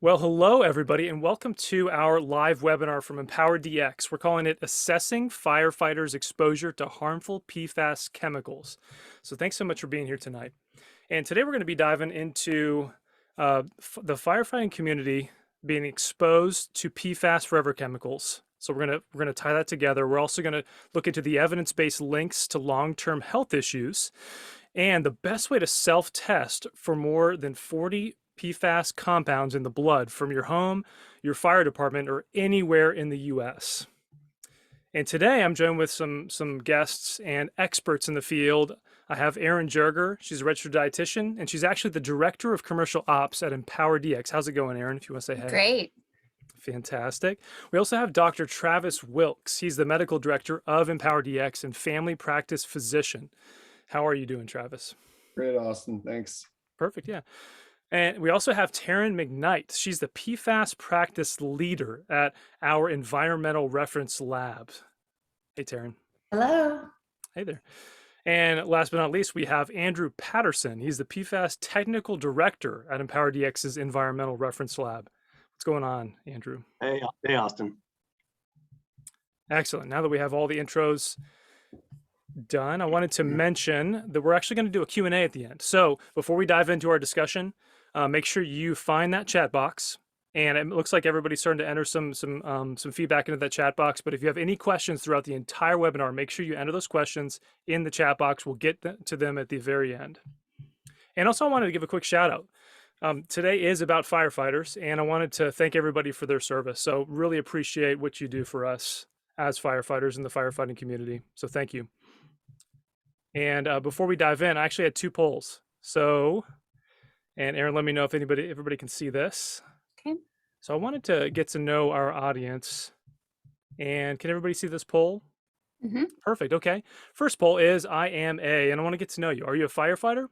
Well, hello, everybody, and welcome to our live webinar from empowerDX. We're calling it Assessing Firefighters' Exposure to Harmful PFAS Chemicals. So thanks so much for being here tonight. And today we're going to be diving into the firefighting community being exposed to PFAS forever chemicals. So we're going to tie that together. We're also going to look into the evidence-based links to long-term health issues and the best way to self-test for more than 40 PFAS compounds in the blood from your home, your fire department, or anywhere in the US. And today I'm joined with some guests and experts in the field. I have Erin Jerger. She's a registered dietitian, and she's actually the director of commercial ops at empowerDX. How's it going, Erin, if you want to say hey? Great. Fantastic. We also have Dr. Travis Wilkes. He's the medical director of empowerDX and family practice physician. How are you doing, Travis? Great, Austin. Thanks. Perfect. Yeah. And we also have Taryn McKnight. She's the PFAS practice leader at our environmental reference lab. Hey, Taryn. Hello. Hey there. And last but not least, we have Andrew Patterson. He's the PFAS technical director at empowerDX's environmental reference lab. What's going on, Andrew? Hey, Austin. Excellent. Now that we have all the intros done, I wanted to mention that we're actually going to do a Q&A at the end. So before we dive into our discussion, make sure you find that chat box. And it looks like everybody's starting to enter some feedback into that chat box. But if you have any questions throughout the entire webinar, make sure you enter those questions in the chat box. We'll get to them at the very end. And also I wanted to give a quick shout out. Today is about firefighters, and I wanted to thank everybody for their service. So really appreciate what you do for us as firefighters in the firefighting community. So thank you. And before we dive in, I actually had two polls. So, and Erin, let me know if everybody can see this. Okay. So I wanted to get to know our audience. And can everybody see this poll? Mm-hmm. Perfect. Okay. First poll is I am a, and I want to get to know you. Are you a firefighter?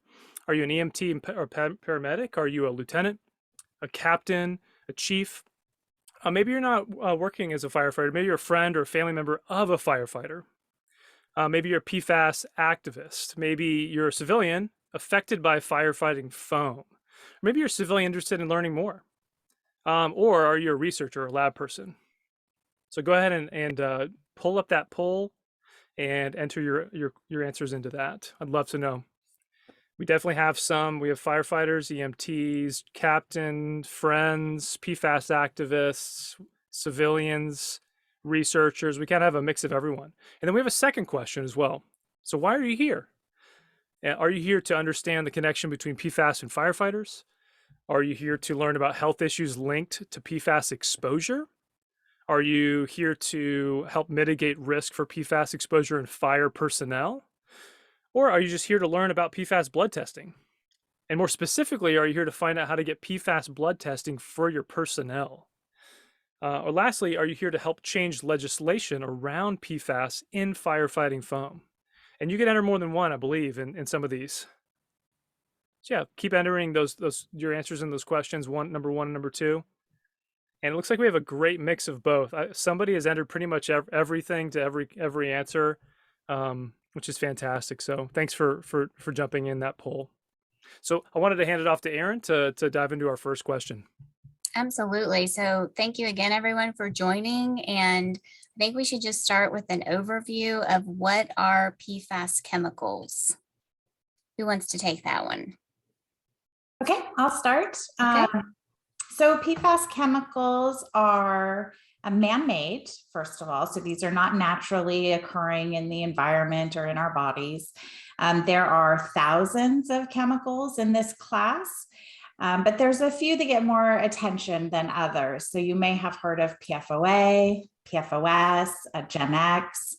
Are you an EMT or paramedic? Are you a lieutenant, a captain, a chief? Maybe you're not working as a firefighter. Maybe you're a friend or a family member of a firefighter. Maybe you're a PFAS activist. Maybe you're a civilian affected by firefighting foam. Maybe you're a civilian interested in learning more. Or are you a researcher or a lab person? So go ahead and pull up that poll and enter your answers into that. I'd love to know. We definitely have we have firefighters, EMTs, captain, friends, PFAS activists, civilians, researchers. We kind of have a mix of everyone. And then we have a second question as well. So why are you here? Are you here to understand the connection between PFAS and firefighters? Are you here to learn about health issues linked to PFAS exposure? Are you here to help mitigate risk for PFAS exposure in fire personnel? Or are you just here to learn about PFAS blood testing? And more specifically, are you here to find out how to get PFAS blood testing for your personnel? Or lastly, are you here to help change legislation around PFAS in firefighting foam? And you can enter more than one, I believe, in some of these. So yeah, keep entering your answers in those questions, number one and number two. And it looks like we have a great mix of both. Somebody has entered pretty much everything to every answer, which is fantastic. So thanks for jumping in that poll. So I wanted to hand it off to Erin to dive into our first question. Absolutely. So thank you again, everyone, for joining. And I think we should just start with an overview of what are PFAS chemicals. Who wants to take that one? Okay, I'll start. Okay. So PFAS chemicals are man-made, first of all. So these are not naturally occurring in the environment or in our bodies. There are thousands of chemicals in this class, but there's a few that get more attention than others. So you may have heard of PFOA, PFOS, Gen X.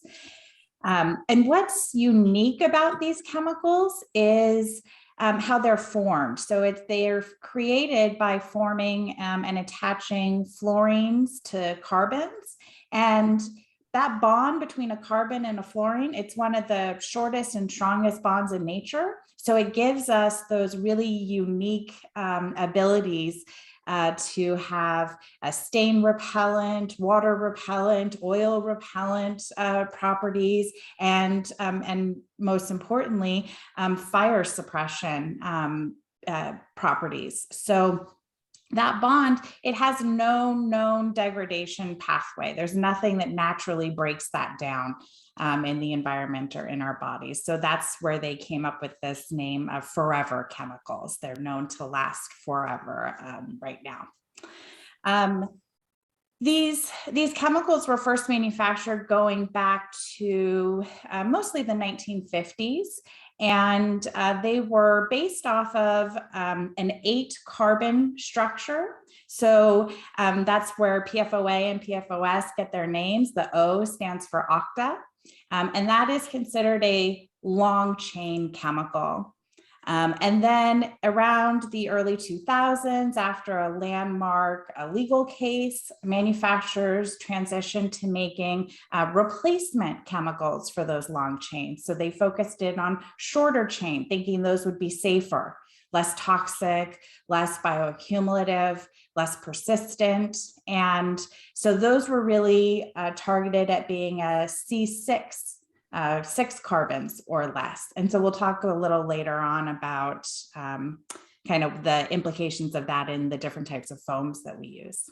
And what's unique about these chemicals is how they're formed. So they're created by forming and attaching fluorines to carbons. And that bond between a carbon and a fluorine, it's one of the shortest and strongest bonds in nature. So it gives us those really unique abilities to have a stain repellent, water repellent, oil repellent properties, and most importantly, fire suppression properties. So that bond, it has no known degradation pathway. There's nothing that naturally breaks that down in the environment or in our bodies. So that's where they came up with this name of forever chemicals. They're known to last forever right now. These chemicals were first manufactured going back to mostly the 1950s. And they were based off of an 8-carbon structure. So that's where PFOA and PFOS get their names. The O stands for octa. And that is considered a long chain chemical. And then around the early 2000s, after a landmark legal case, manufacturers transitioned to making replacement chemicals for those long chains. So they focused in on shorter chain, thinking those would be safer, less toxic, less bioaccumulative, less persistent. And so those were really targeted at being a C6, 6 carbons or less. And so we'll talk a little later on about kind of the implications of that in the different types of foams that we use.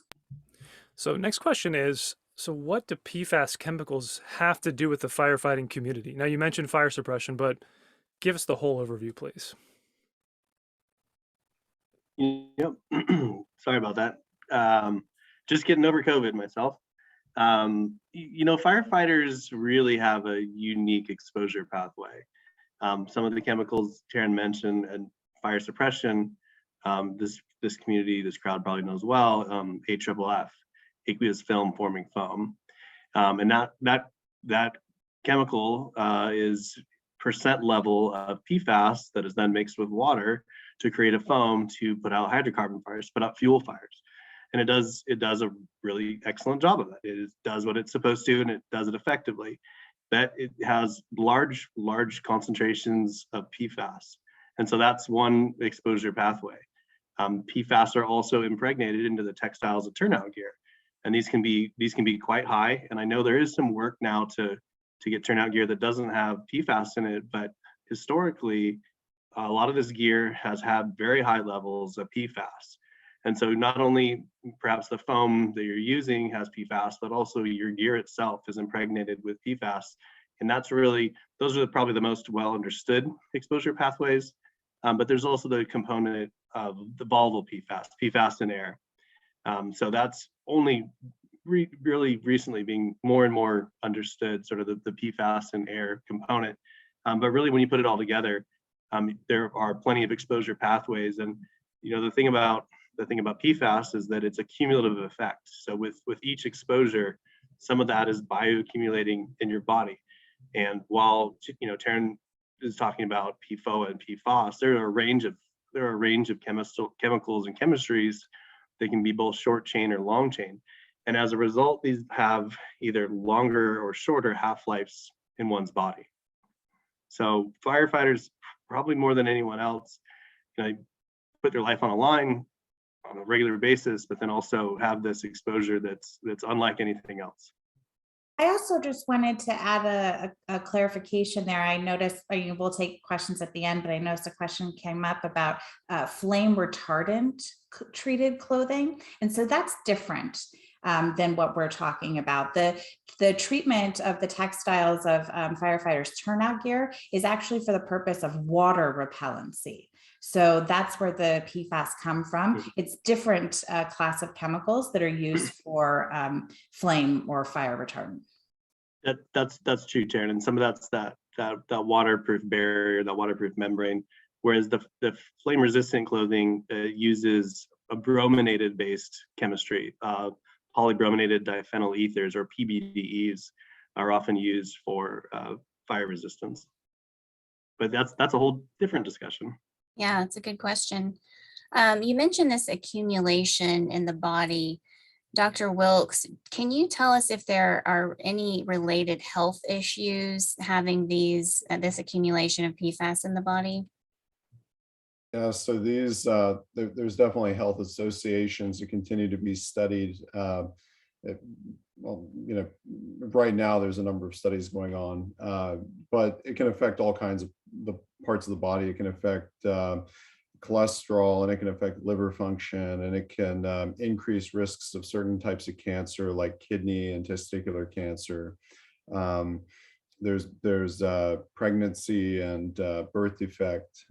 So next question is, so what do PFAS chemicals have to do with the firefighting community? Now you mentioned fire suppression, but give us the whole overview, please. Yep. Sorry about that. Just getting over COVID myself. Firefighters really have a unique exposure pathway. Some of the chemicals Taryn mentioned and fire suppression, this community, this crowd probably knows well, AFFF, aqueous film forming foam. And that chemical is percent level of PFAS that is then mixed with water to create a foam to put out hydrocarbon fires, put out fuel fires. And it does a really excellent job of that. It does what it's supposed to, and it does it effectively. That it has large concentrations of PFAS. And so that's one exposure pathway. PFAS are also impregnated into the textiles of turnout gear. And these can be quite high. And I know there is some work now to get turnout gear that doesn't have PFAS in it, but historically, a lot of this gear has had very high levels of PFAS. And so not only perhaps the foam that you're using has PFAS, but also your gear itself is impregnated with PFAS. And those are probably the most well understood exposure pathways. But there's also the component of the volatile PFAS in air. So that's only really recently being more and more understood, sort of the PFAS in air component. But really when you put it all together, there are plenty of exposure pathways. And the thing about PFAS is that it's a cumulative effect. So with each exposure, some of that is bioaccumulating in your body. And while Taryn is talking about PFOA and PFAS, there are a range of chemicals and chemistries that can be both short chain or long chain. And as a result, these have either longer or shorter half-lives in one's body. So firefighters, probably more than anyone else, put their life on a line on a regular basis, but then also have this exposure that's unlike anything else. I also just wanted to add a clarification there. I noticed, we'll take questions at the end, but I noticed a question came up about flame retardant treated clothing. And so that's different than what we're talking about. The treatment of the textiles of firefighters' turnout gear is actually for the purpose of water repellency. So that's where the PFAS come from. It's different class of chemicals that are used for flame or fire retardant. That's true, Taryn. And some of that's that waterproof barrier, that waterproof membrane. Whereas the flame resistant clothing uses a brominated based chemistry. Polybrominated diphenyl ethers, or PBDEs, are often used for fire resistance. But that's a whole different discussion. Yeah, it's a good question. You mentioned this accumulation in the body. Dr. Wilkes, can you tell us if there are any related health issues having this accumulation of PFAS in the body? Yeah, so these, there's definitely health associations that continue to be studied. Right now there's a number of studies going on, but it can affect all kinds of the parts of the body. It can affect cholesterol, and it can affect liver function, and it can increase risks of certain types of cancer like kidney and testicular cancer. There's pregnancy and birth defect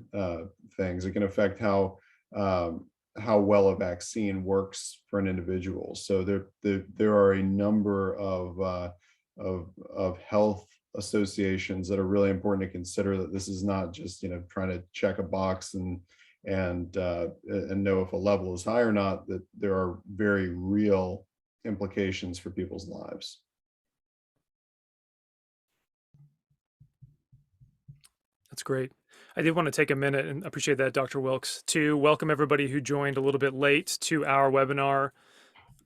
things. It can affect how well a vaccine works for an individual. So there are a number of health associations that are really important to consider, that this is not just, trying to check a box and know if a level is high or not, that there are very real implications for people's lives. That's great. I did want to take a minute and appreciate that, Dr. Wilkes, to welcome everybody who joined a little bit late to our webinar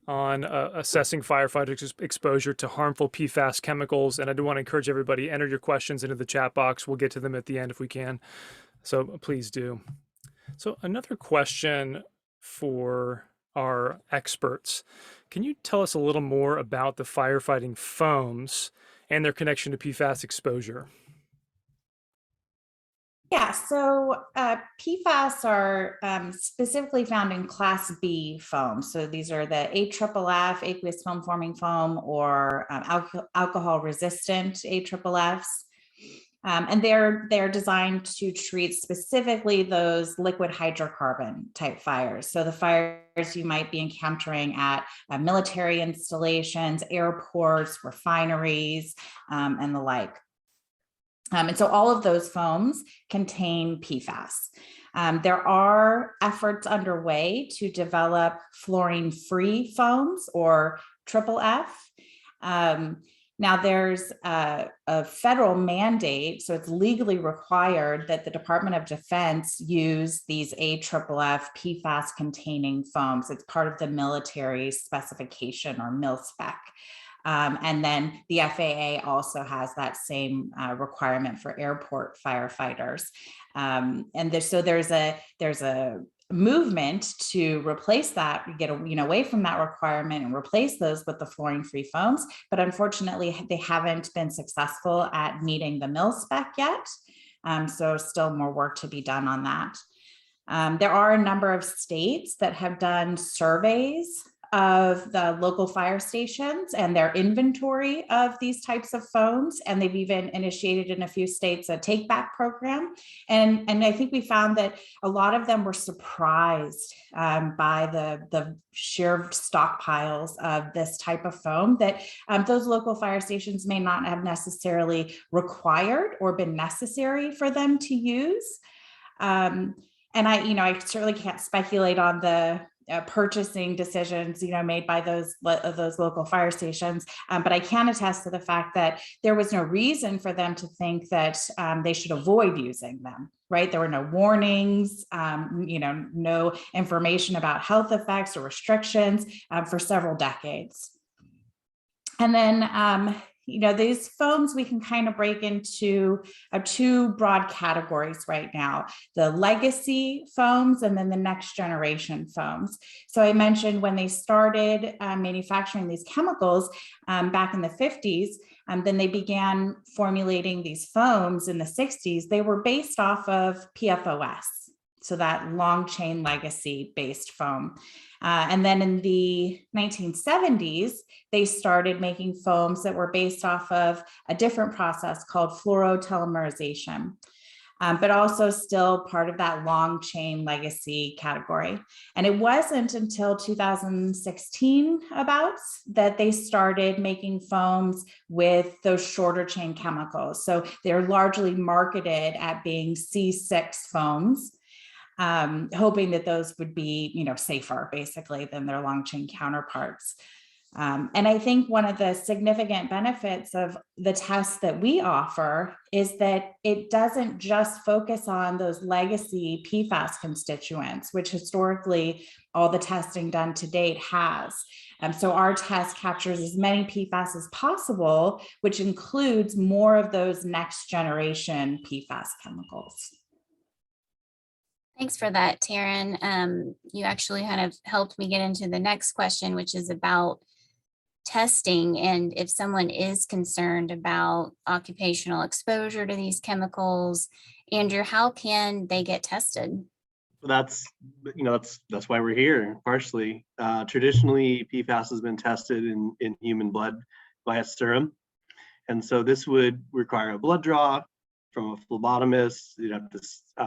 on assessing firefighter exposure to harmful PFAS chemicals. And I do want to encourage everybody, enter your questions into the chat box. We'll get to them at the end if we can. So please do. So another question for our experts. Can you tell us a little more about the firefighting foams and their connection to PFAS exposure? Yeah, so PFAS are specifically found in Class B foam. So these are the AFFF, aqueous film forming foam, or alcohol resistant AFFFs. And they're designed to treat specifically those liquid hydrocarbon type fires. So the fires you might be encountering at military installations, airports, refineries, and the like. And so all of those foams contain PFAS. There are efforts underway to develop fluorine-free foams, or FFF. Now there's a federal mandate, so it's legally required that the Department of Defense use these AFFF PFAS containing foams. It's part of the military specification, or mil spec. And then the FAA also has that same requirement for airport firefighters. So there's a movement to replace that, get away from that requirement and replace those with the fluorine-free foams. But unfortunately, they haven't been successful at meeting the mil spec yet. So still more work to be done on that. There are a number of states that have done surveys of the local fire stations and their inventory of these types of foams. And they've even initiated in a few states a take back program. And I think we found that a lot of them were surprised by the sheer stockpiles of this type of foam that those local fire stations may not have necessarily required or been necessary for them to use. And I certainly can't speculate on the purchasing decisions, made by those local fire stations. But I can attest to the fact that there was no reason for them to think that they should avoid using them, right? There were no warnings, no information about health effects or restrictions for several decades. And then, these foams we can kind of break into two broad categories right now: the legacy foams and then the next generation foams. So I mentioned when they started manufacturing these chemicals back in the 50s, then they began formulating these foams in the 60s. They were based off of PFOS, so that long chain legacy based foam. And then in the 1970s, they started making foams that were based off of a different process called fluorotelomerization, but also still part of that long chain legacy category. And it wasn't until 2016 that they started making foams with those shorter chain chemicals. So they're largely marketed at being C6 foams, hoping that those would be, safer basically than their long chain counterparts. And I think one of the significant benefits of the tests that we offer is that it doesn't just focus on those legacy PFAS constituents, which historically all the testing done to date has. So our test captures as many PFAS as possible, which includes more of those next generation PFAS chemicals. Thanks for that, Taryn. You actually kind of helped me get into the next question, which is about testing. And if someone is concerned about occupational exposure to these chemicals, Andrew, how can they get tested? That's, that's why we're here, partially. Traditionally, PFAS has been tested in human blood via serum. And so this would require a blood draw from a phlebotomist. You'd have to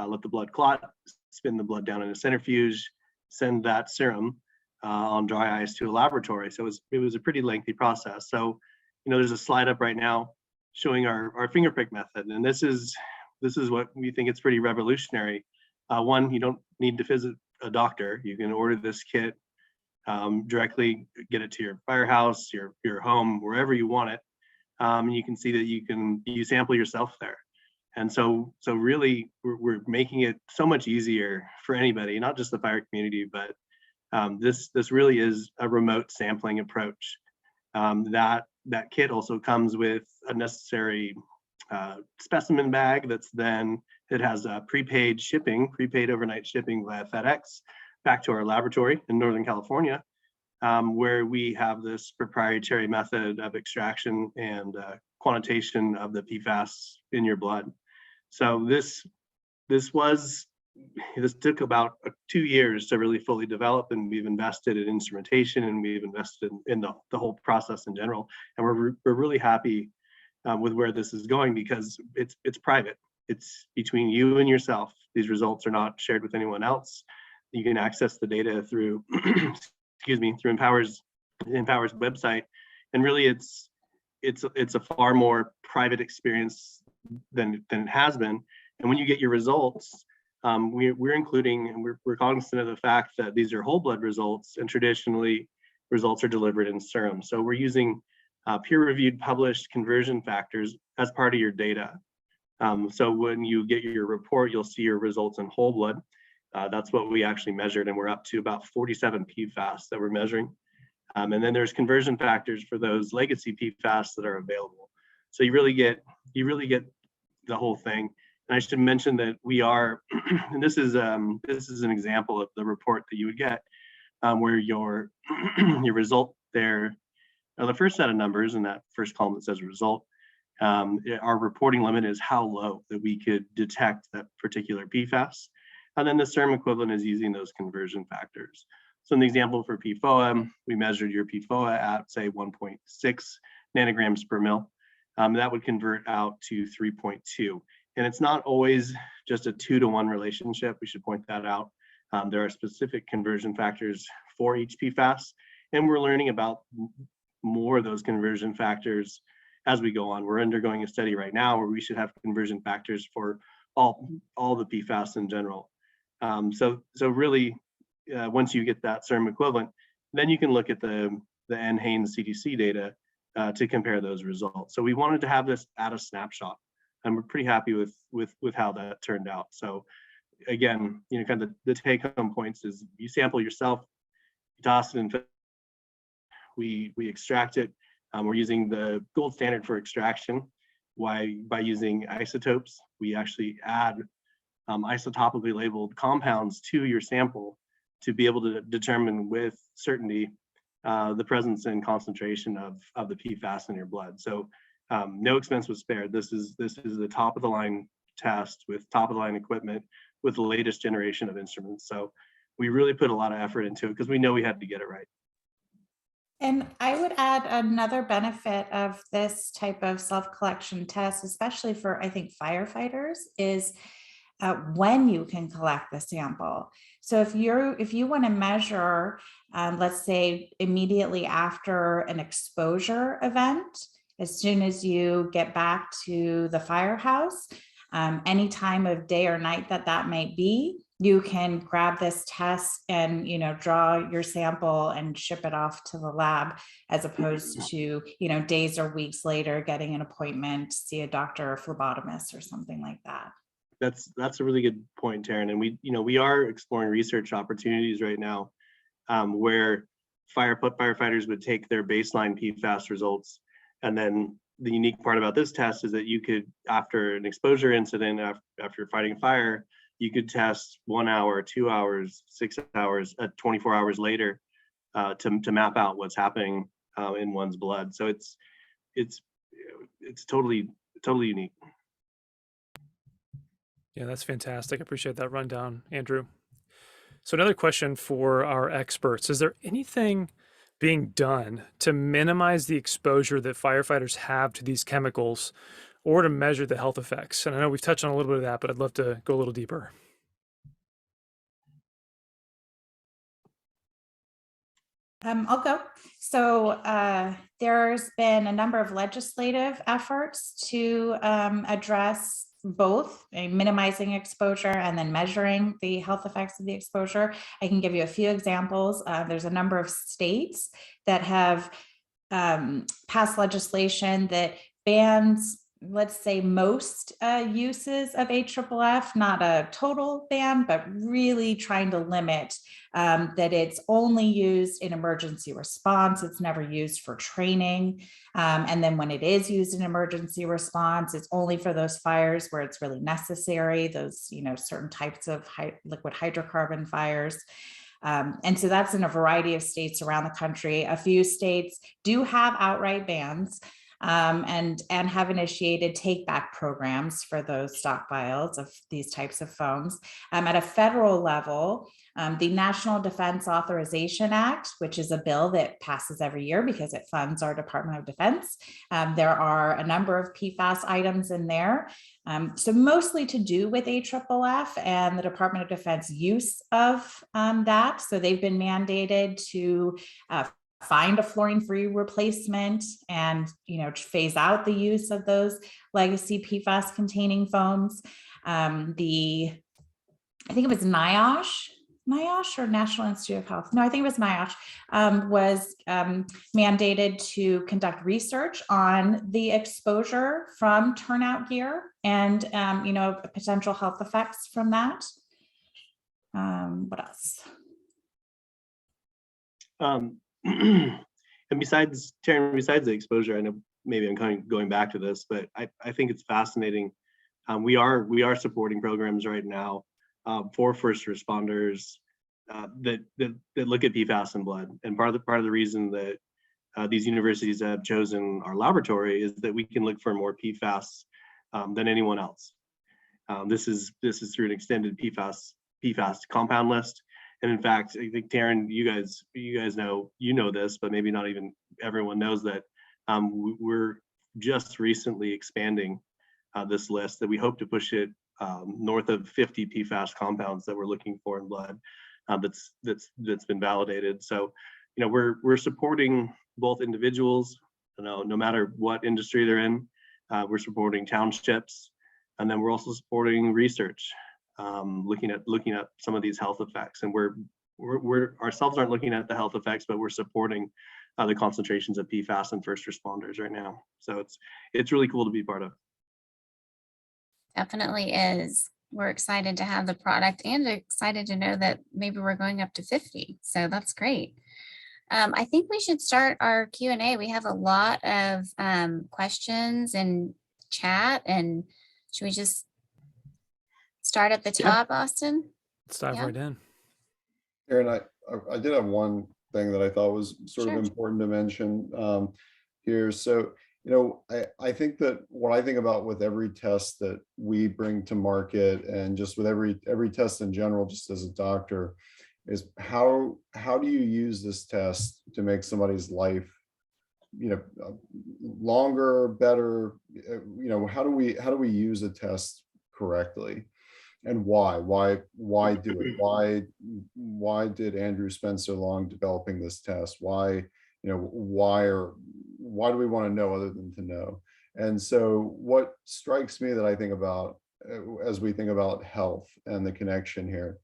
let the blood clot, spin the blood down in a centrifuge, send that serum on dry ice to a laboratory. So it was a pretty lengthy process. So, there's a slide up right now showing our finger prick method. And this is what we think it's pretty revolutionary. One, you don't need to visit a doctor. You can order this kit, directly get it to your firehouse, your home, wherever you want it. And you can see that you sample yourself there. And so really we're making it so much easier for anybody, not just the fire community, but this really is a remote sampling approach. That kit also comes with a necessary specimen bag it has prepaid overnight shipping via FedEx back to our laboratory in Northern California, where we have this proprietary method of extraction and quantitation of the PFAS in your blood. So this took about 2 years to really fully develop, and we've invested in instrumentation, and we've invested in the whole process in general. And we're really happy with where this is going, because it's private. It's between you and yourself. These results are not shared with anyone else. You can access the data through through Empower's website, and really it's a far more private experience than it has been. And when you get your results, we're including, and we're cognizant of the fact that these are whole blood results, and traditionally results are delivered in serum. So we're using peer-reviewed published conversion factors as part of your data. So when you get your report, you'll see your results in whole blood. That's what we actually measured, and we're up to about 47 PFAS that we're measuring. And then there's conversion factors for those legacy PFAS that are available. So you really get the whole thing. And I should mention that we are, and this is an example of the report that you would get, where your result there, the first set of numbers in that first column that says result, our reporting limit is how low that we could detect that particular PFAS. And then the serum equivalent is using those conversion factors. So in the example for PFOA, we measured your PFOA at, say, 1.6 nanograms per mil. That would convert out to 3.2. And it's not always just a 2-to-1 relationship. We should point that out. There are specific conversion factors for each PFAS, and we're learning about more of those conversion factors as we go on. We're undergoing a study right now where we should have conversion factors for all the PFAS in general. So really, once you get that serum equivalent, then you can look at the NHANES CDC data to compare those results. So we wanted to have this at a snapshot, and we're pretty happy with how that turned out. So again, kind of the take-home points is you sample yourself, you toss it in, we extract it. We're using the gold standard for extraction. By using isotopes, we actually add isotopically labeled compounds to your sample to be able to determine with certainty the presence and concentration of the PFAS in your blood. So no expense was spared. This is the top of the line test with top of the line equipment with the latest generation of instruments. So we really put a lot of effort into it because we know we had to get it right. And I would add another benefit of this type of self-collection test, especially for, I think, firefighters, is when you can collect the sample. So if you want to measure, let's say immediately after an exposure event, as soon as you get back to the firehouse, any time of day or night that might be, you can grab this test and, draw your sample and ship it off to the lab, as opposed to, days or weeks later getting an appointment to see a doctor or phlebotomist or something like that. That's a really good point, Taryn. And we are exploring research opportunities right now where firefighters would take their baseline PFAS results. And then the unique part about this test is that you could, after an exposure incident, after fighting a fire, you could test 1 hour, 2 hours, 6 hours, 24 hours later to map out what's happening in one's blood. So it's totally unique. Yeah, that's fantastic. I appreciate that rundown, Andrew. So another question for our experts, is there anything being done to minimize the exposure that firefighters have to these chemicals or to measure the health effects? And I know we've touched on a little bit of that, but I'd love to go a little deeper. I'll go. So there's been a number of legislative efforts to address both minimizing exposure and then measuring the health effects of the exposure. I can give you a few examples. There's a number of states that have passed legislation that bans, let's say, most uses of AFFF, not a total ban, but really trying to limit that it's only used in emergency response. It's never used for training. And then when it is used in emergency response, it's only for those fires where it's really necessary, those, certain types of liquid hydrocarbon fires. And so that's in a variety of states around the country. A few states do have outright bans. And have initiated take-back programs for those stockpiles of these types of foams. At a federal level, the National Defense Authorization Act, which is a bill that passes every year because it funds our Department of Defense. There are a number of PFAS items in there. So mostly to do with AFFF and the Department of Defense use of that. So they've been mandated to find a fluorine-free replacement and, phase out the use of those legacy PFAS-containing foams. I think it was NIOSH or National Institute of Health. No, I think it was NIOSH, was mandated to conduct research on the exposure from turnout gear and, potential health effects from that. What else? And besides the exposure, I know maybe I'm kind of going back to this, but I think it's fascinating. We are supporting programs right now for first responders that look at PFAS in blood. And part of the reason that these universities have chosen our laboratory is that we can look for more PFAS than anyone else. This is through an extended PFAS compound list. And in fact, I think Taryn, you guys know this, but maybe not even everyone knows that we're just recently expanding this list, that we hope to push it north of 50 PFAS compounds that we're looking for in blood that's been validated. So, we're supporting both individuals, no matter what industry they're in. We're supporting townships, and then we're also supporting research. Looking at some of these health effects, and we're ourselves aren't looking at the health effects, but we're supporting the concentrations of PFAS and first responders right now. So it's really cool to be part of. Definitely is. We're excited to have the product and excited to know that maybe we're going up to 50. So that's great. I think we should start our Q&A. We have a lot of questions and chat, and should we just start at the top, Austin? Let's dive right in. Erin, I did have one thing that I thought was sort Sure. of important to mention here. So, I think that what I think about with every test that we bring to market, and just with every test in general, just as a doctor, is how do you use this test to make somebody's life, longer, better? How do we use a test correctly? And why do it? Why did Andrew spend so long developing this test? Why do we want to know other than to know? And so what strikes me that I think about as we think about health and the connection here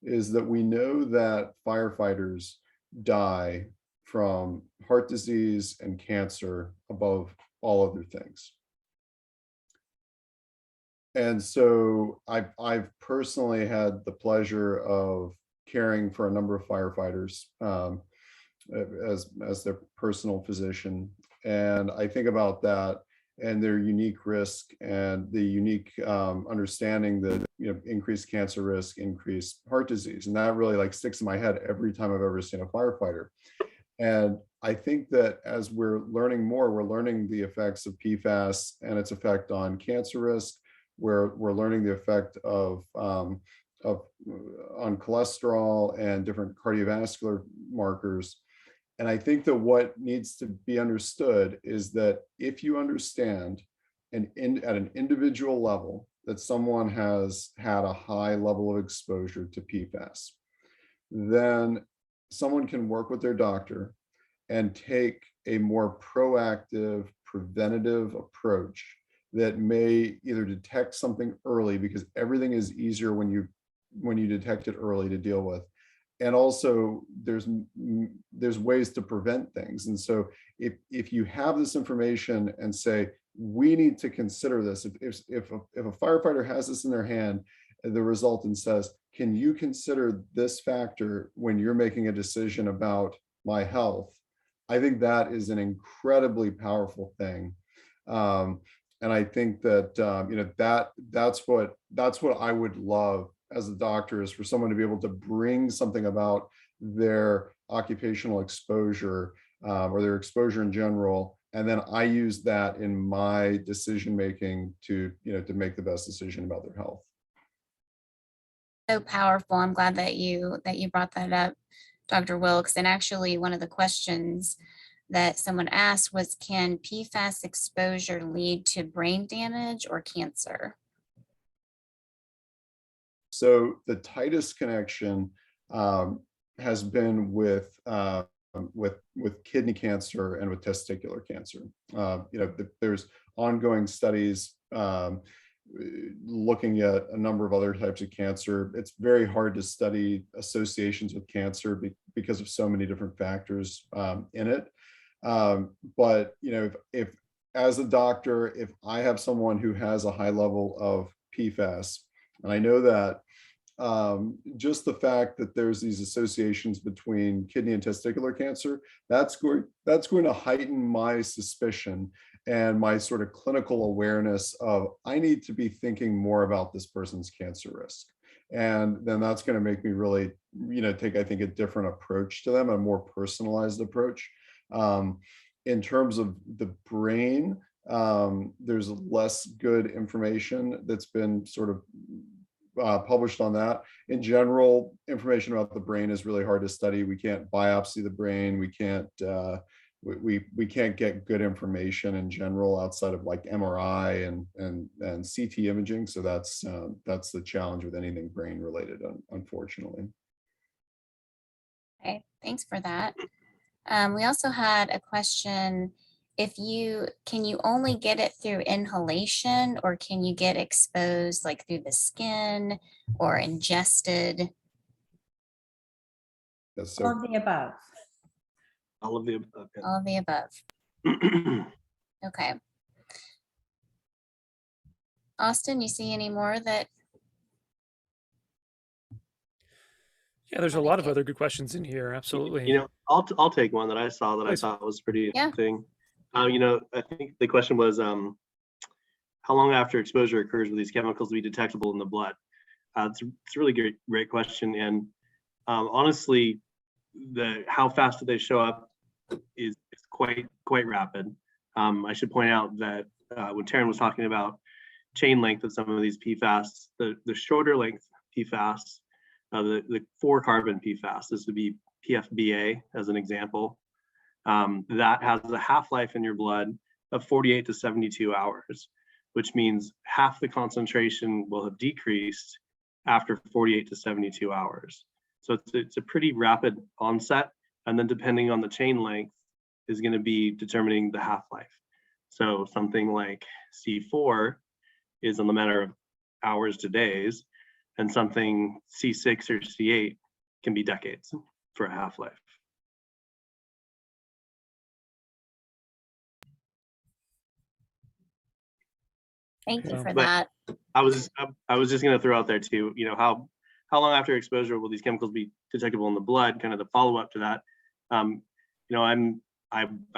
is that we know that firefighters die from heart disease and cancer above all other things. And so I've personally had the pleasure of caring for a number of firefighters as their personal physician. And I think about that and their unique risk and the unique understanding that, increased cancer risk, increased heart disease. And that really sticks in my head every time I've ever seen a firefighter. And I think that as we're learning more, we're learning the effects of PFAS and its effect on cancer risk. We're learning the effect of on cholesterol and different cardiovascular markers. And I think that what needs to be understood is that if you understand at an individual level that someone has had a high level of exposure to PFAS, then someone can work with their doctor and take a more proactive, preventative approach that may either detect something early, because everything is easier when you detect it early to deal with. And also there's ways to prevent things. And so if you have this information and say, we need to consider this, if a firefighter has this in their hand, the resultant says, can you consider this factor when you're making a decision about my health? I think that is an incredibly powerful thing. And I think that, that's what I would love as a doctor, is for someone to be able to bring something about their occupational exposure or their exposure in general. And then I use that in my decision-making to make the best decision about their health. So powerful. I'm glad that you brought that up, Dr. Wilkes. And actually, one of the questions that someone asked was, can PFAS exposure lead to brain damage or cancer? So the tightest connection has been with kidney cancer and with testicular cancer. There's ongoing studies looking at a number of other types of cancer. It's very hard to study associations with cancer because of so many different factors in it. But if as a doctor, if I have someone who has a high level of PFAS, and I know that just the fact that there's these associations between kidney and testicular cancer, that's going to heighten my suspicion and my sort of clinical awareness of, I need to be thinking more about this person's cancer risk. And then that's going to make me really, take, I think, a different approach to them, a more personalized approach. In terms of the brain, there's less good information that's been sort of published on that. In general, information about the brain is really hard to study. We can't biopsy the brain. We can't we can't get good information in general outside of like MRI and CT imaging. So that's the challenge with anything brain related, unfortunately. Okay, thanks for that. We also had a question. Can you only get it through inhalation, or can you get exposed like through the skin or ingested? Yes, so All of the above. All of the above. All of the above. Okay. Austin, you see any more that? Yeah, there's a lot of other good questions in here. Absolutely. I'll take one that I saw that Please. I thought was pretty Yeah. interesting. I think the question was, how long after exposure occurs will these chemicals be detectable in the blood? It's a really great question. And honestly, how fast do they show up is quite rapid. I should point out that when Taryn was talking about chain length of some of these PFAS, the shorter length PFAS, the 4-carbon PFAS, this would be PFBA as an example, that has a half-life in your blood of 48 to 72 hours, which means half the concentration will have decreased after 48 to 72 hours. So it's a pretty rapid onset, and then depending on the chain length is going to be determining the half-life. So something like C4 is in the matter of hours to days, and something C6 or C8 can be decades for a half-life. Thank you for But that. I was just going to throw out there too, how long after exposure will these chemicals be detectable in the blood? Kind of the follow-up to that. I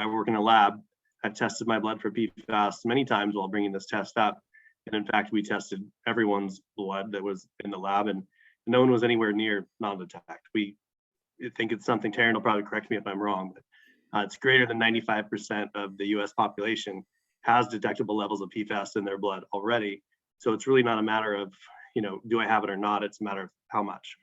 work in a lab. I've tested my blood for PFAS many times while bringing this test up. And in fact, we tested everyone's blood that was in the lab, and no one was anywhere near non-detect. We think it's something, Taryn will probably correct me if I'm wrong, but it's greater than 95% of the US population has detectable levels of PFAS in their blood already. So it's really not a matter of, do I have it or not? It's a matter of how much.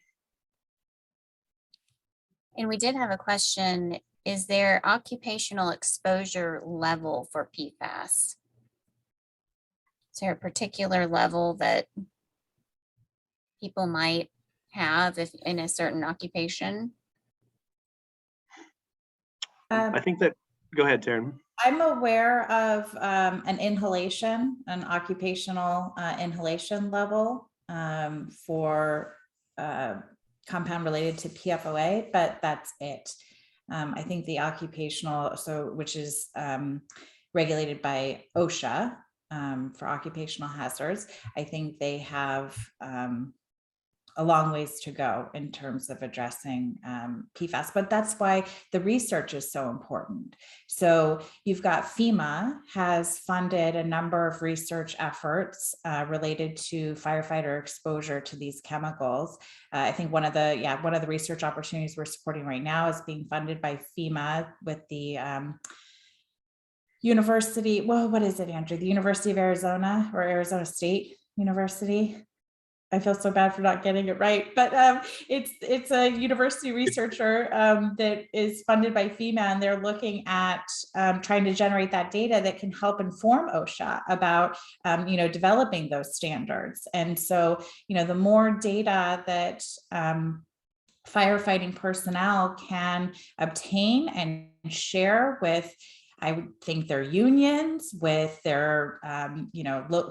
And we did have a question. Is there occupational exposure level for PFAS? Is there a particular level that people might have if in a certain occupation? I think that, go ahead, Taryn. I'm aware of an occupational inhalation level for compound related to PFOA, but that's it. I think the occupational, which is regulated by OSHA for occupational hazards, I think they have a long ways to go in terms of addressing PFAS, but that's why the research is so important. So you've got FEMA has funded a number of research efforts related to firefighter exposure to these chemicals. I think one of the research opportunities we're supporting right now is being funded by FEMA with the university. Well, what is it, Andrew? The University of Arizona or Arizona State University. I feel so bad for not getting it right, but it's a university researcher that is funded by FEMA, and they're looking at trying to generate that data that can help inform OSHA about developing those standards. And so the more data that firefighting personnel can obtain and share with, I would think, their unions, with their,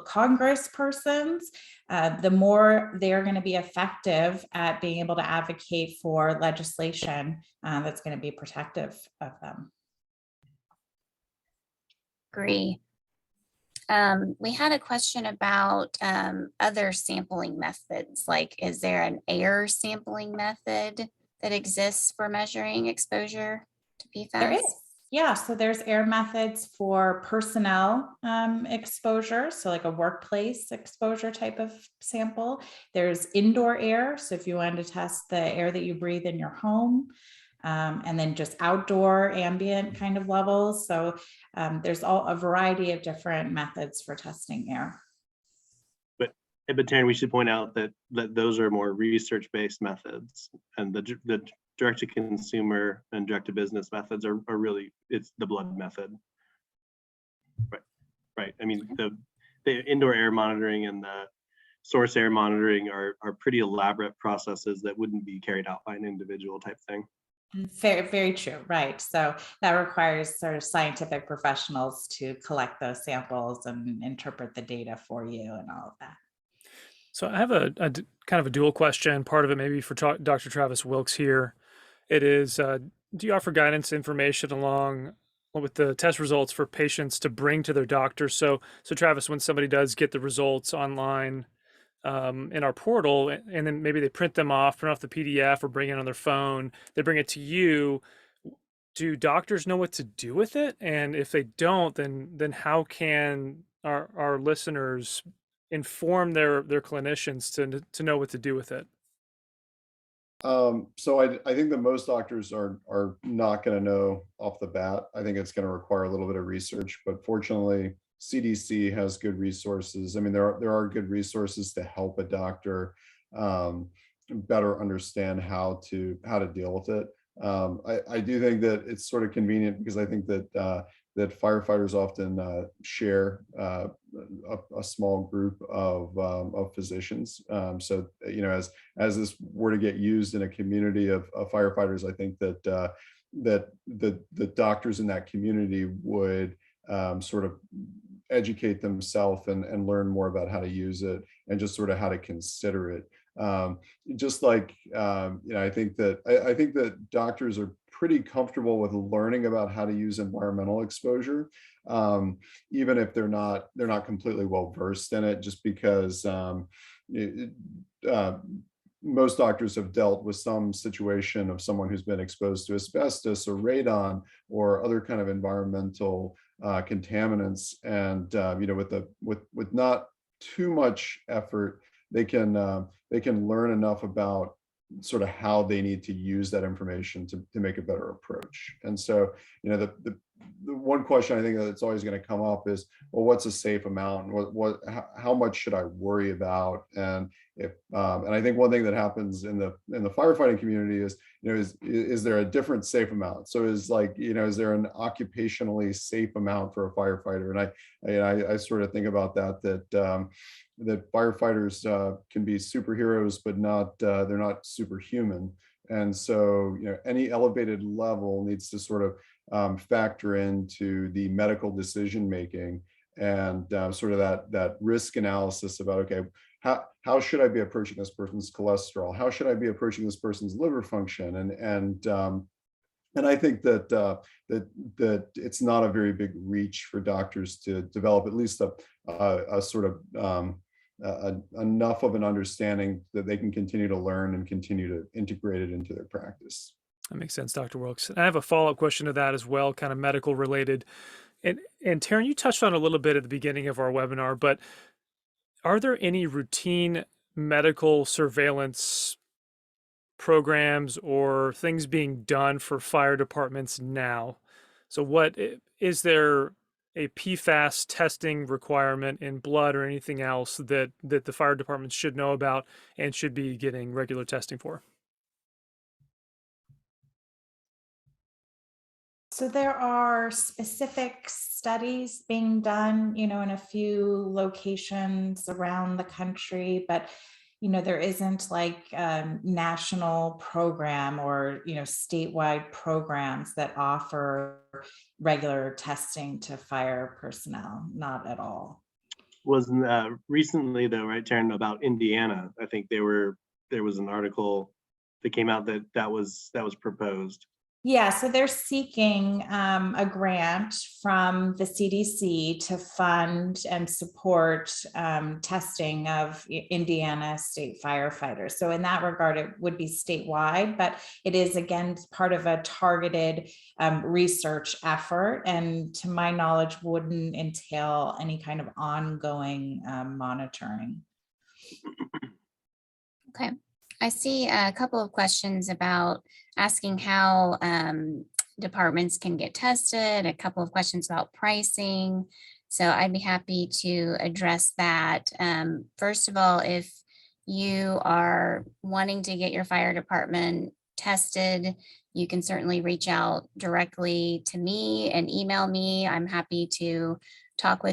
Congress persons, the more they're going to be effective at being able to advocate for legislation that's going to be protective of them. Agree. We had a question about other sampling methods, like is there an air sampling method that exists for measuring exposure to PFAS? There is. Yeah, so there's air methods for personnel exposure, so like a workplace exposure type of sample. There's indoor air, so if you wanted to test the air that you breathe in your home, and then just outdoor ambient kind of levels. So there's a variety of different methods for testing air. But Taryn, we should point out that those are more research-based methods, and the direct-to-consumer and direct-to-business methods are really, it's the blood method. Right. I mean, the indoor air monitoring and the source air monitoring are pretty elaborate processes that wouldn't be carried out by an individual type thing. Very, very true. Right. So that requires sort of scientific professionals to collect those samples and interpret the data for you and all of that. So I have a kind of a dual question. Part of it maybe for Dr. Travis Wilkes here. It is, do you offer guidance, information along with the test results for patients to bring to their doctor? So Travis, when somebody does get the results online in our portal, and then maybe they print off the PDF or bring it on their phone, they bring it to you. Do doctors know what to do with it? And if they don't, then how can our listeners inform their clinicians to know what to do with it? So I think that most doctors are not going to know off the bat. I think it's going to require a little bit of research, but fortunately CDC has good resources. I mean, there are good resources to help a doctor better understand how to deal with it. I do think that it's sort of convenient because I think that that firefighters often share a small group of physicians. So as this were to get used in a community of firefighters, I think that the doctors in that community would sort of educate themselves and learn more about how to use it and just sort of how to consider it. Just like I think that doctors are pretty comfortable with learning about how to use environmental exposure, even if they're not completely well versed in it, just because most doctors have dealt with some situation of someone who's been exposed to asbestos or radon or other kind of environmental contaminants, and with not too much effort, they can learn enough about sort of how they need to use that information to make a better approach. And so, the one question I think that's always going to come up is, well, what's a safe amount? And how much should I worry about? And And I think one thing that happens in the firefighting community is, is there a different safe amount? So is is there an occupationally safe amount for a firefighter? And I sort of think about that firefighters can be superheroes, but they're not superhuman. And so, any elevated level needs to sort of factor into the medical decision making and sort of that risk analysis about, okay, how should I be approaching this person's cholesterol? How should I be approaching this person's liver function? And I think that it's not a very big reach for doctors to develop at least a sort of enough of an understanding that they can continue to learn and continue to integrate it into their practice. That makes sense, Dr. Wilkes. And I have a follow-up question to that as well, kind of medical related. And Taryn, you touched on a little bit at the beginning of our webinar, but are there any routine medical surveillance programs or things being done for fire departments now? So what is there a PFAS testing requirement in blood or anything else that the fire departments should know about and should be getting regular testing for? So there are specific studies being done, in a few locations around the country, but there isn't like a national program or statewide programs that offer regular testing to fire personnel. Not at all. Was recently though, right, Taryn, about Indiana? I think there was an article that came out that was proposed. Yeah, so they're seeking a grant from the CDC to fund and support testing of Indiana state firefighters. So in that regard, it would be statewide, but it is, again, part of a targeted research effort, and to my knowledge, wouldn't entail any kind of ongoing monitoring. Okay. I see a couple of questions about asking how departments can get tested, a couple of questions about pricing. So I'd be happy to address that. First of all, if you are wanting to get your fire department tested, you can certainly reach out directly to me and email me. I'm happy to talk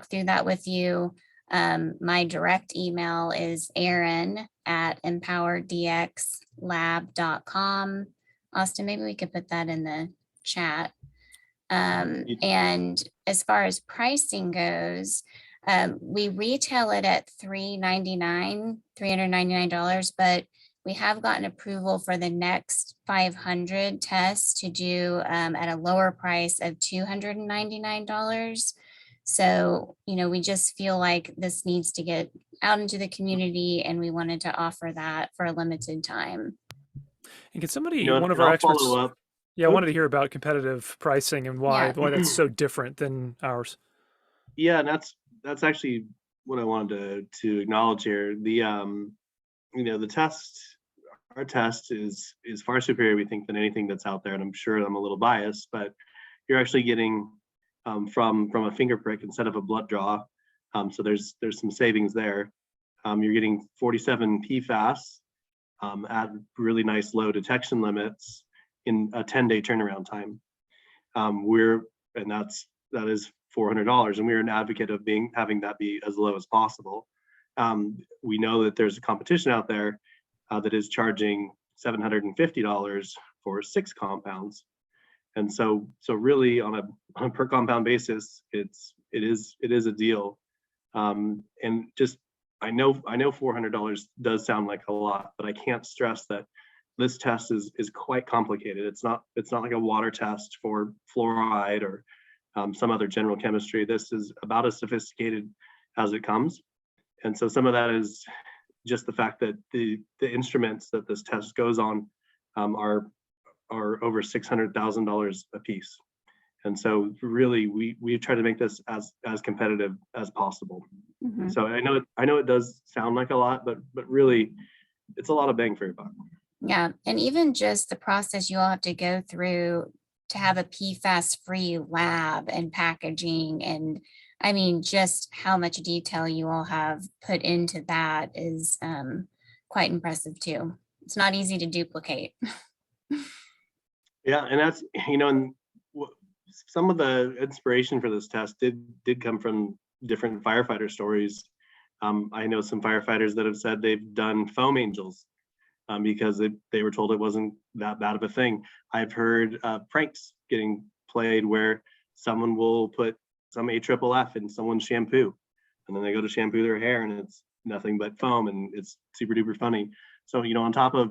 through that with you. My direct email is Erin at empowerDXlab.com. Austin, maybe we could put that in the chat. And as far as pricing goes, we retail it at $399, but we have gotten approval for the next 500 tests to do at a lower price of $299. So, we just feel like this needs to get out into the community, and we wanted to offer that for a limited time. And can somebody, one of our experts, I wanted to hear about competitive pricing and why that's so different than ours. Yeah, and that's actually what I wanted to acknowledge here. The our test is far superior, we think, than anything that's out there, and I'm sure I'm a little biased, but you're actually getting from a finger prick instead of a blood draw. So there's some savings there. You're getting 47 PFAS at really nice low detection limits in a 10-day turnaround time. That is $400, and we're an advocate of having that be as low as possible. We know that there's a competition out there that is charging $750 for 6 compounds. And so really on a per compound basis, it is a deal. And just, I know $400 does sound like a lot, but I can't stress that this test is quite complicated. It's not like a water test for fluoride or some other general chemistry. This is about as sophisticated as it comes. And so some of that is just the fact that the instruments that this test goes on are over $600,000 a piece. And so really we try to make this as competitive as possible. Mm-hmm. So I know it does sound like a lot, but really it's a lot of bang for your buck. Yeah, and even just the process you all have to go through to have a PFAS-free lab and packaging and I mean, just how much detail you all have put into that is quite impressive too. It's not easy to duplicate. Yeah, and that's, and some of the inspiration for this test did come from different firefighter stories. I know some firefighters that have said they've done foam angels because they were told it wasn't that bad of a thing. I've heard pranks getting played where someone will put some AFFF in someone's shampoo, and then they go to shampoo their hair and it's nothing but foam, and it's super duper funny. So, on top of,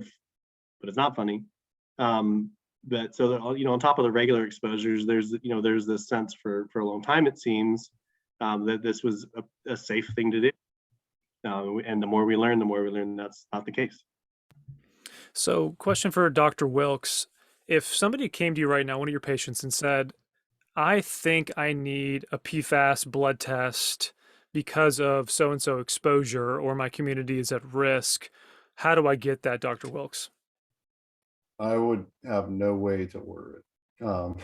but it's not funny. But so that, on top of the regular exposures, there's this sense for a long time, it seems, that this was a safe thing to do. And the more we learn that's not the case. So, question for Dr. Wilkes. If somebody came to you right now, one of your patients, and said, I think I need a PFAS blood test because of so-and-so exposure, or my community is at risk, how do I get that, Dr. Wilkes? I would have no way to order it.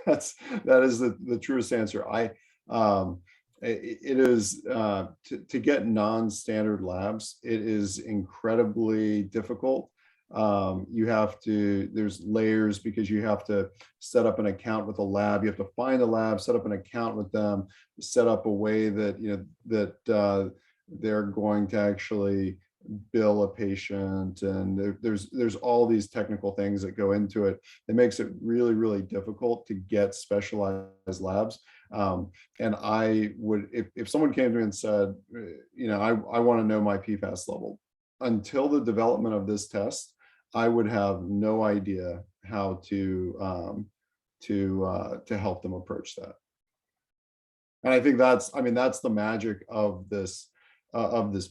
That is the truest answer. It is to get non-standard labs. It is incredibly difficult. There's layers, because you have to set up an account with a lab. You have to find a lab, set up an account with them, set up a way that they're going to actually bill a patient, and there's all these technical things that go into it. It makes it really, really difficult to get specialized labs. And I would, if someone came to me and said, I want to know my PFAS level, until the development of this test, I would have no idea how to help them approach that. And I think that's the magic of this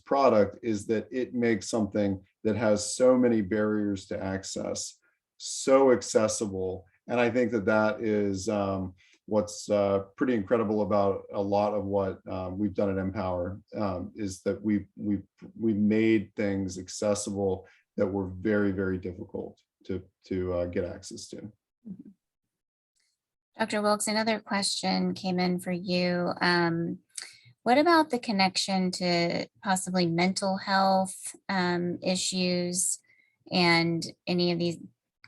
product, is that it makes something that has so many barriers to access so accessible. And I think that is what's pretty incredible about a lot of what we've done at Empower, is that we've made things accessible that were very, very difficult to get access to. Dr. Wilkes, another question came in for you. What about the connection to possibly mental health issues and any of these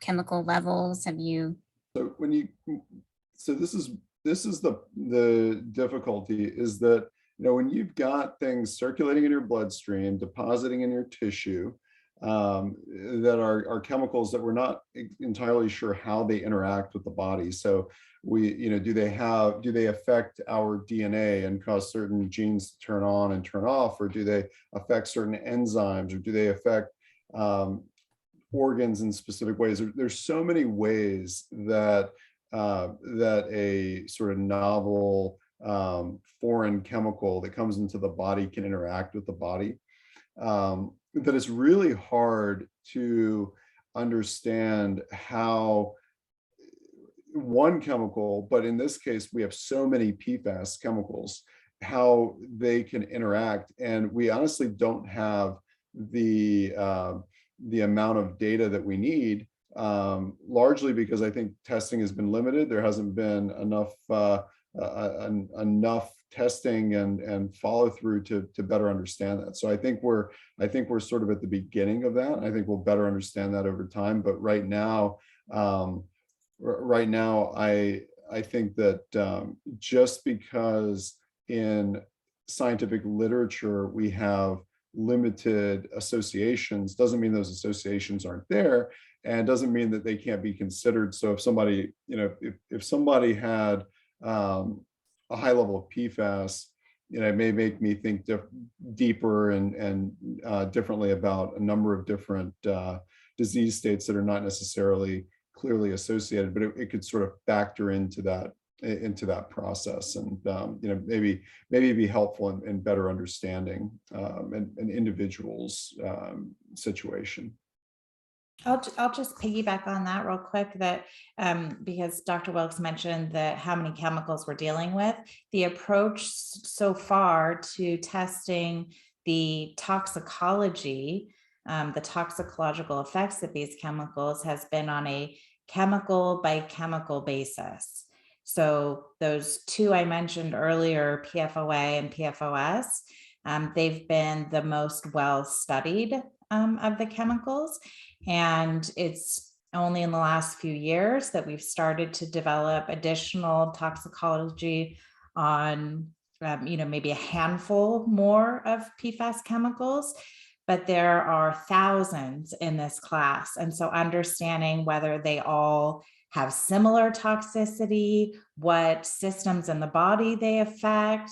chemical levels? Have you? So this is the difficulty, is that when you've got things circulating in your bloodstream, depositing in your tissue, that are chemicals that we're not entirely sure how they interact with the body. So do they affect our DNA and cause certain genes to turn on and turn off, or do they affect certain enzymes, or do they affect organs in specific ways? There's so many ways that a sort of novel foreign chemical that comes into the body can interact with the body, that it's really hard to understand how one chemical, but in this case, we have so many PFAS chemicals, how they can interact. And we honestly don't have the amount of data that we need, largely because I think testing has been limited. There hasn't been enough testing and follow through to better understand that. So I think we're sort of at the beginning of that. I think we'll better understand that over time. But right now, I think that just because in scientific literature we have limited associations doesn't mean those associations aren't there, and doesn't mean that they can't be considered. So if somebody, if somebody had a high level of PFAS, it may make me think deeper and differently about a number of different disease states that are not necessarily clearly associated, but it could sort of factor into that process, and maybe be helpful in better understanding an individual's situation. I'll just piggyback on that real quick, that because Dr. Wilkes mentioned that how many chemicals we're dealing with, the approach so far to testing the toxicology, the toxicological effects of these chemicals has been on a chemical by chemical basis. So those two I mentioned earlier, PFOA and PFOS, they've been the most well-studied of the chemicals. And it's only in the last few years that we've started to develop additional toxicology on, maybe a handful more of PFAS chemicals, but there are thousands in this class. And so understanding whether they all have similar toxicity, what systems in the body they affect,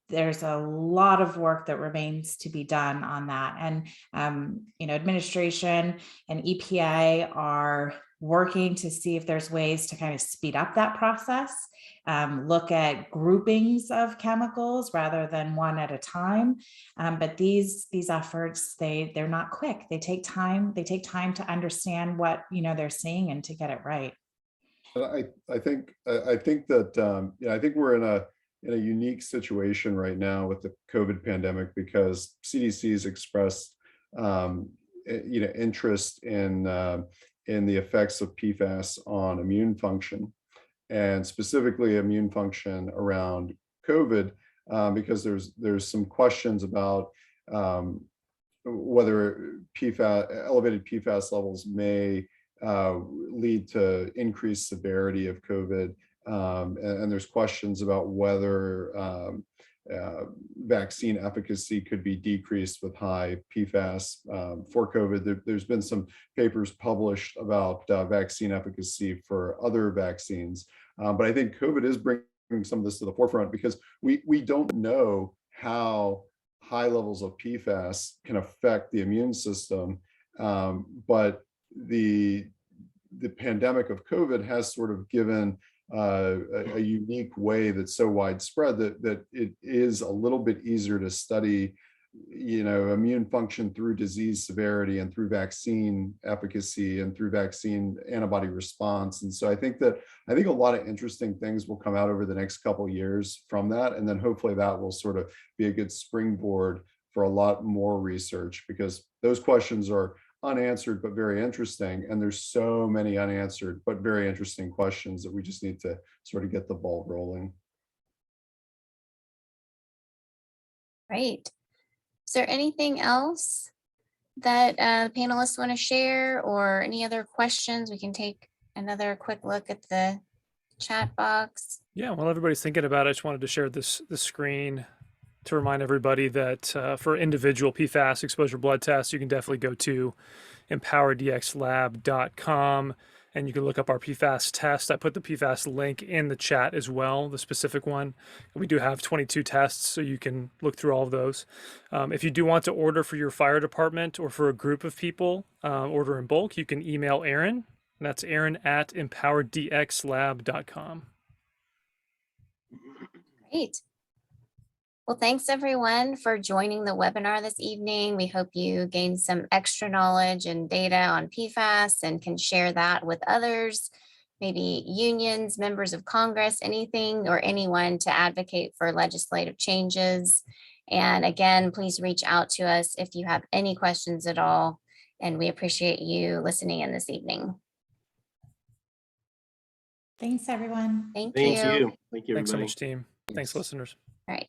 there's a lot of work that remains to be done on that. And, administration and EPA are working to see if there's ways to kind of speed up that process, look at groupings of chemicals rather than one at a time. But these efforts, they're not quick. They take time. They take time to understand what, they're seeing and to get it right. I think that I think we're in a unique situation right now with the COVID pandemic, because CDC's expressed interest in the effects of PFAS on immune function, and specifically immune function around COVID, because there's some questions about whether elevated PFAS levels may lead to increased severity of COVID. And there's questions about whether vaccine efficacy could be decreased with high PFAS for COVID. There's been some papers published about vaccine efficacy for other vaccines. But I think COVID is bringing some of this to the forefront, because we don't know how high levels of PFAS can affect the immune system. But the pandemic of COVID has sort of given a unique way that's so widespread that it is a little bit easier to study, immune function through disease severity and through vaccine efficacy and through vaccine antibody response. And so I think a lot of interesting things will come out over the next couple of years from that. And then hopefully that will sort of be a good springboard for a lot more research, because those questions are unanswered but very interesting, and there's so many unanswered but very interesting questions that we just need to sort of get the ball rolling. Great. Is there anything else that panelists want to share, or any other questions? We can take another quick look at the chat box. Yeah, while everybody's thinking about it, I just wanted to share this screen to remind everybody that for individual PFAS exposure blood tests, you can definitely go to empowerDXlab.com and you can look up our PFAS test. I put the PFAS link in the chat as well, the specific one. We do have 22 tests, so you can look through all of those. If you do want to order for your fire department or for a group of people, order in bulk, you can email Erin. And that's Erin at empowerDXlab.com. Great. Well, thanks everyone for joining the webinar this evening. We hope you gained some extra knowledge and data on PFAS and can share that with others, maybe unions, members of Congress, anything or anyone to advocate for legislative changes. And again, please reach out to us if you have any questions at all. And we appreciate you listening in this evening. Thanks, everyone. Thank Thank you. you. Thank you, Thanks so everybody. much, team. Thanks, listeners. All right.